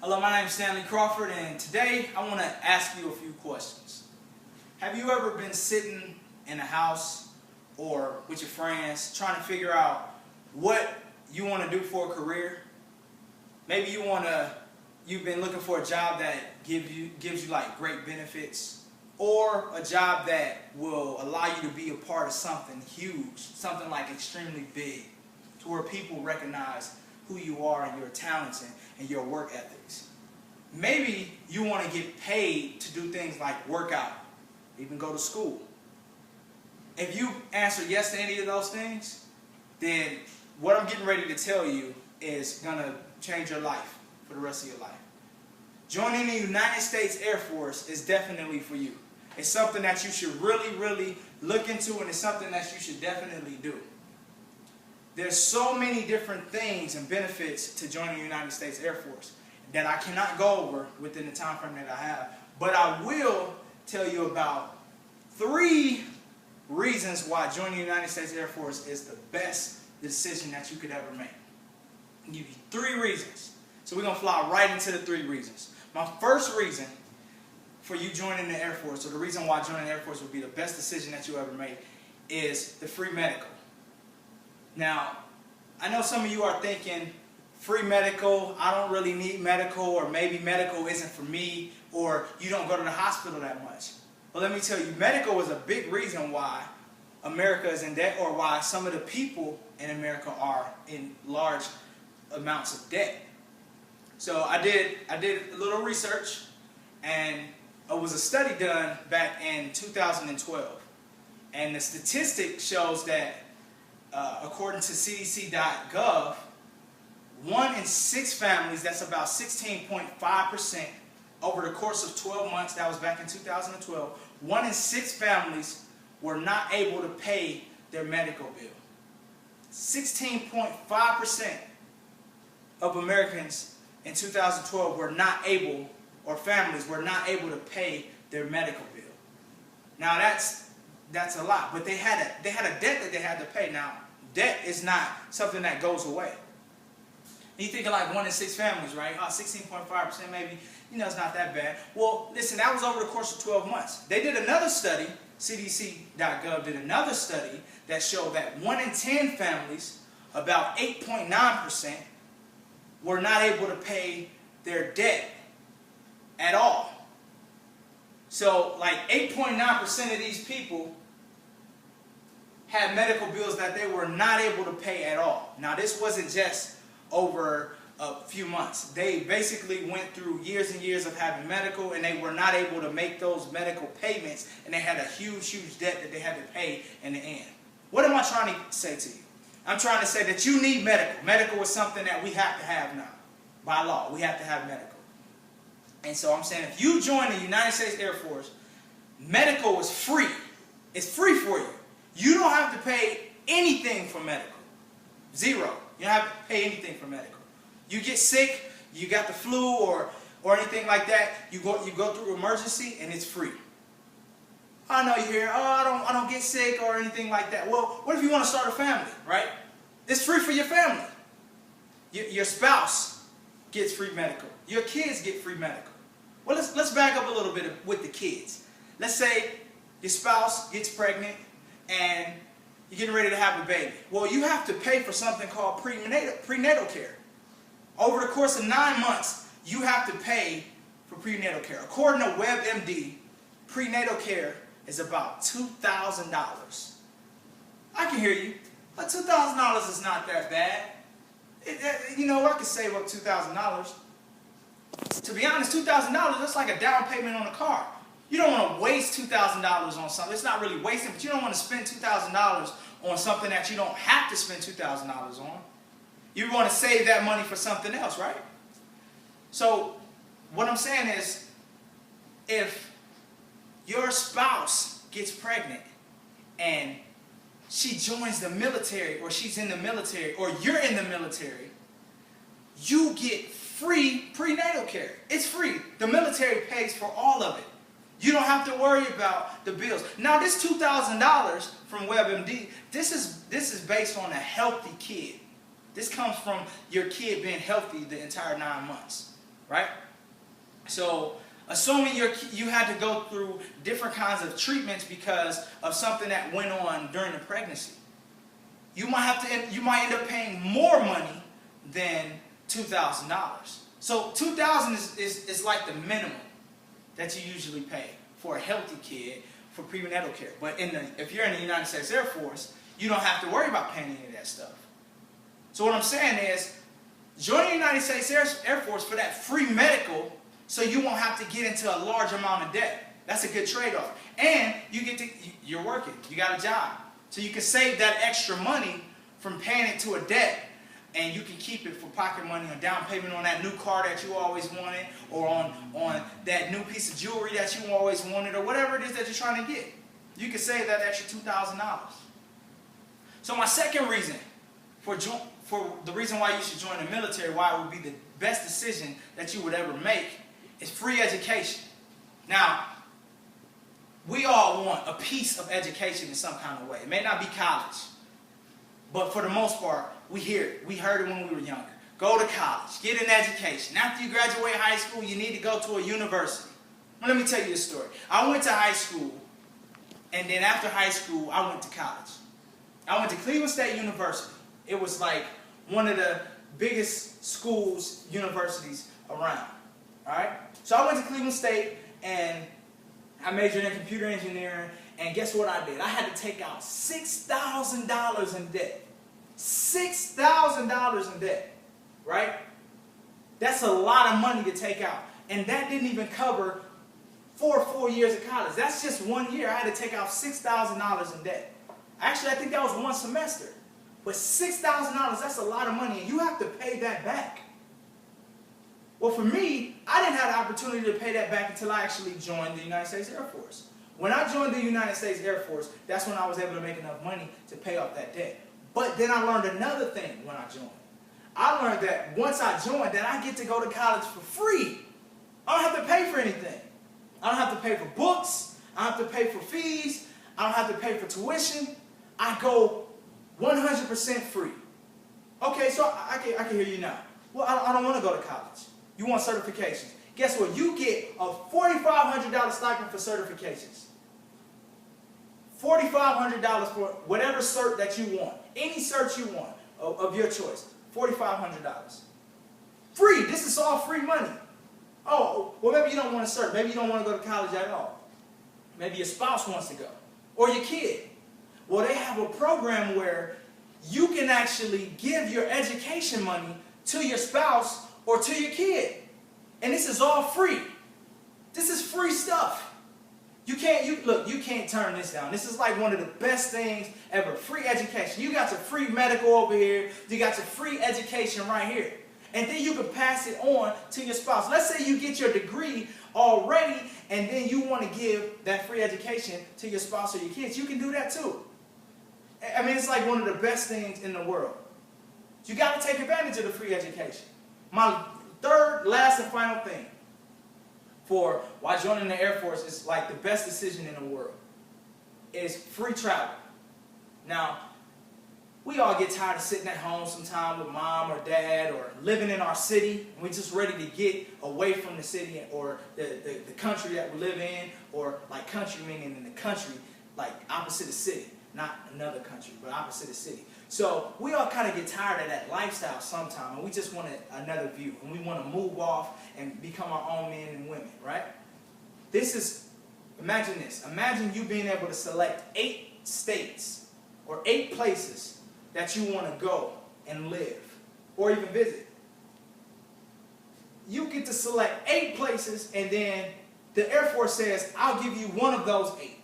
Hello, my name is Stanley Crawford, and today I want to ask you a few questions. Have you ever been sitting in a house or with your friends trying to figure out what you want to do for a career? Maybe you've been looking for a job that gives you like great benefits, or a job that will allow you to be a part of something huge, something like extremely big, to where people recognize who you are and your talents and your work ethics. Maybe you want to get paid to do things like work out, even go to school. If you answer yes to any of those things, then what I'm getting ready to tell you is going to change your life for the rest of your life. Joining the United States Air Force is definitely for you. It's something that you should really look into, and it's something that you should definitely do. There's so many different things and benefits to joining the United States Air Force that I cannot go over within the time frame that I have. But I will tell you about 3 reasons why joining the United States Air Force is the best decision that you could ever make. I'll give you 3 reasons. So we're going to fly right into the 3 reasons. My first reason for you joining the Air Force, or the reason why joining the Air Force would be the best decision that you ever make, is the free medical. Now, I know some of you are thinking, free medical, I don't really need medical, or maybe medical isn't for me, or you don't go to the hospital that much. But let me tell you, medical is a big reason why America is in debt, or why some of the people in America are in large amounts of debt. So I did a little research, and it was a study done back in 2012. And the statistic shows that according to CDC.gov, 1 in 6 families, that's about 16.5%, over the course of 12 months, that was back in 2012, 1 in 6 families were not able to pay their medical bill. 16.5% of Americans in 2012 were not able, or families were not able to pay their medical bill. Now that's a lot, but they had a debt that they had to pay. Now, debt is not something that goes away. And you're thinking like 1 in 6 families, right? 16.5% maybe, it's not that bad. Well, listen, that was over the course of 12 months. They did another study, CDC.gov did another study that showed that 1 in 10 families, about 8.9%, were not able to pay their debt at all. So like 8.9% of these people had medical bills that they were not able to pay at all. Now, this wasn't just over a few months. They basically went through years and years of having medical, and they were not able to make those medical payments, and they had a huge debt that they had to pay in the end. What am I trying to say to you? I'm trying to say that you need medical. Medical is something that we have to have now. By law, we have to have medical. And so I'm saying, if you join the United States Air Force, medical is free. It's free for you. You don't have to pay anything for medical. 0. You don't have to pay anything for medical. You get sick, you got the flu or anything like that, you go through emergency, and it's free. I know you hear, I don't get sick or anything like that. Well, what if you want to start a family, right? It's free for your family. Your spouse gets free medical. Your kids get free medical. Well, let's back up a little bit with the kids. Let's say your spouse gets pregnant and you're getting ready to have a baby. Well, you have to pay for something called prenatal care. Over the course of 9 months, you have to pay for prenatal care. According to WebMD, prenatal care is about $2,000. I can hear you, but $2,000 is not that bad. I could save up $2,000. To be honest, $2,000, that's like a down payment on a car. You don't want to waste $2,000 on something. It's not really wasting, but you don't want to spend $2,000 on something that you don't have to spend $2,000 on. You want to save that money for something else, right? So what I'm saying is, if your spouse gets pregnant and she joins the military, or she's in the military, or you're in the military, you get free prenatal care. It's free. The military pays for all of it. You don't have to worry about the bills. Now, this $2,000 from WebMD, this is based on a healthy kid. This comes from your kid being healthy the entire 9 months, right? So assuming you had to go through different kinds of treatments because of something that went on during the pregnancy, you might end up paying more money than $2,000. So $2,000 is like the minimum that you usually pay for a healthy kid for prenatal care. But if you're in the United States Air Force, you don't have to worry about paying any of that stuff. So what I'm saying is, join the United States Air Force for that free medical, so you won't have to get into a large amount of debt. That's a good trade-off. And you're working, you got a job. So you can save that extra money from paying it to a debt, and you can keep it for pocket money, or down payment on that new car that you always wanted, or on that new piece of jewelry that you always wanted, or whatever it is that you're trying to get. You can save that extra $2,000. So my second reason for the reason why you should join the military, why it would be the best decision that you would ever make, is free education. Now, we all want a piece of education in some kind of way. It may not be college, but for the most part, we hear it. We heard it when we were younger. Go to college, get an education. After you graduate high school, you need to go to a university. Well, let me tell you a story. I went to high school, and then after high school, I went to college. I went to Cleveland State University. It was like one of the biggest schools, universities around. All right? So I went to Cleveland State, and I majored in computer engineering, and guess what I did? I had to take out $6,000 in debt. $6,000 in debt, right? That's a lot of money to take out. And that didn't even cover 4 years of college. That's just 1 year. I had to take out $6,000 in debt. Actually, I think that was 1 semester. But $6,000, that's a lot of money, and you have to pay that back. Well, for me, I didn't have the opportunity to pay that back until I actually joined the United States Air Force. When I joined the United States Air Force, that's when I was able to make enough money to pay off that debt. But then I learned another thing when I joined. I learned that once I joined, that I get to go to college for free. I don't have to pay for anything. I don't have to pay for books. I don't have to pay for fees. I don't have to pay for tuition. I go 100% free. Okay, so I can hear you now. Well, I don't want to go to college. You want certifications. Guess what? You get a $4,500 stipend for certifications. $4,500 for whatever cert that you want. Any cert you want of your choice. $4,500. Free. This is all free money. Oh, well, maybe you don't want a cert. Maybe you don't want to go to college at all. Maybe your spouse wants to go. Or your kid. Well, they have a program where you can actually give your education money to your spouse or to your kid. And this is all free. This is free stuff. You can't turn this down. This is like one of the best things ever. Free education. You got your free medical over here. You got your free education right here. And then you can pass it on to your spouse. Let's say you get your degree already, and then you want to give that free education to your spouse or your kids. You can do that too. I mean, it's like one of the best things in the world. You got to take advantage of the free education. My third, last, and final thing for why joining the Air Force is like the best decision in the world is free travel. Now, we all get tired of sitting at home sometime with mom or dad or living in our city, and we're just ready to get away from the city or the country that we live in, or like country meaning in the country, like opposite the city. Not another country, but opposite the city. So we all kind of get tired of that lifestyle sometime, and we just want another view, and we want to move off and become our own men and women, right? Imagine this. Imagine you being able to select 8 states or 8 places that you want to go and live or even visit. You get to select 8 places, and then the Air Force says, I'll give you one of those 8.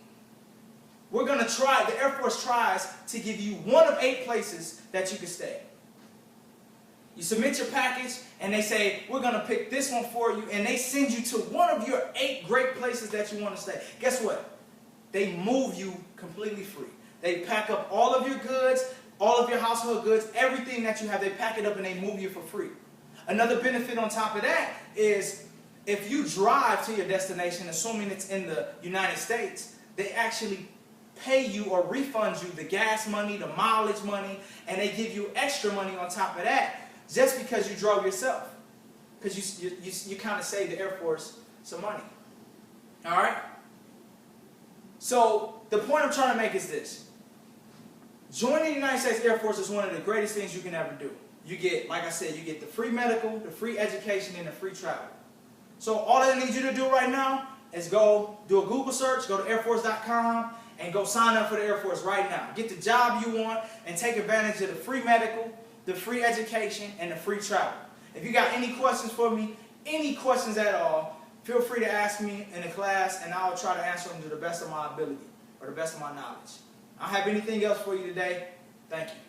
We're going to try, the Air Force tries to give you one of 8 places that you can stay. You submit your package, and they say, we're going to pick this one for you, and they send you to one of your 8 great places that you want to stay. Guess what? They move you completely free. They pack up all of your goods, all of your household goods, everything that you have, they pack it up and they move you for free. Another benefit on top of that is if you drive to your destination, assuming it's in the United States, they actually pay you or refund you the gas money, the mileage money, and they give you extra money on top of that just because you drove yourself. Because you kind of saved the Air Force some money. All right? So the point I'm trying to make is this. Joining the United States Air Force is one of the greatest things you can ever do. You get, like I said, you get the free medical, the free education, and the free travel. So all I need you to do right now is go do a Google search, go to airforce.com, and go sign up for the Air Force right now. Get the job you want and take advantage of the free medical, the free education, and the free travel. If you got any questions for me, any questions at all, feel free to ask me in the class, and I'll try to answer them to the best of my ability or the best of my knowledge. I don't have anything else for you today. Thank you.